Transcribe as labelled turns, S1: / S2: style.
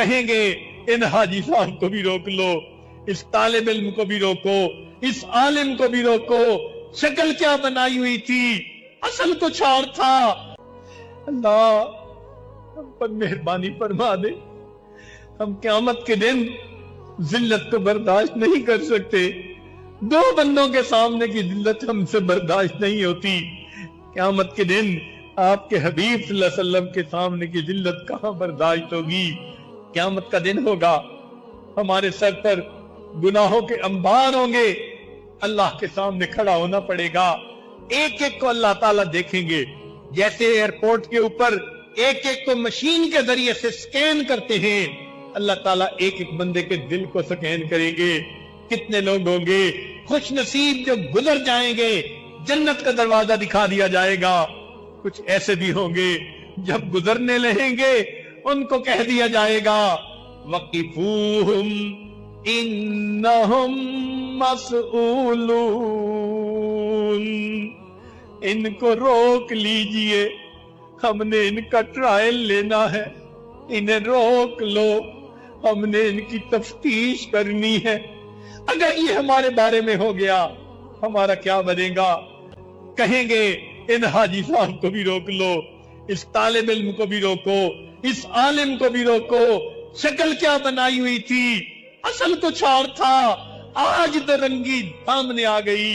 S1: کہیں گے ان حاجی صاحب کو بھی روک لو، اس طالب علم کو بھی روکو، اس عالم کو بھی روکو، شکل کیا بنائی ہوئی تھی، اصل کچھ اور تھا۔ اللہ ہم پر مہربانی فرما دے، ہم قیامت کے دن ذلت کو برداشت نہیں کر سکتے، دو بندوں کے سامنے کی ذلت ہم سے برداشت نہیں ہوتی، قیامت کے دن آپ کے حبیب صلی اللہ علیہ وسلم کے سامنے کی ذلت کہاں برداشت ہوگی؟ قیامت کا دن ہوگا، ہمارے سر پر گناہوں کے انبار ہوں گے، اللہ کے سامنے کھڑا ہونا پڑے گا، ایک ایک کو اللہ تعالیٰ دیکھیں گے، جیسے ایئرپورٹ کے اوپر ایک ایک کو مشین کے ذریعے سے سکین کرتے ہیں، اللہ تعالیٰ ایک ایک بندے کے دل کو سکین کریں گے۔ کتنے لوگ ہوں گے خوش نصیب جو گزر جائیں گے، جنت کا دروازہ دکھا دیا جائے گا، کچھ ایسے بھی ہوں گے جب گزرنے لہیں گے ان کو کہہ دیا جائے گا وَقِفُوهُمْ إِنَّهُمْ مَسْئُولُونَ، ان کو روک لیجئے، ہم نے ان کا ٹرائل لینا ہے، انہیں روک لو، ہم نے ان کی تفتیش کرنی ہے۔ اگر یہ ہمارے بارے میں ہو گیا ہمارا کیا بنے گا؟ کہیں گے ان حاجی صاحب کو بھی روک لو، اس طالب علم کو بھی روکو، اس عالم کو بھی روکو، شکل کیا بنائی ہوئی تھی، اصل کچھ اور تھا، آج درنگی سامنے آ گئی۔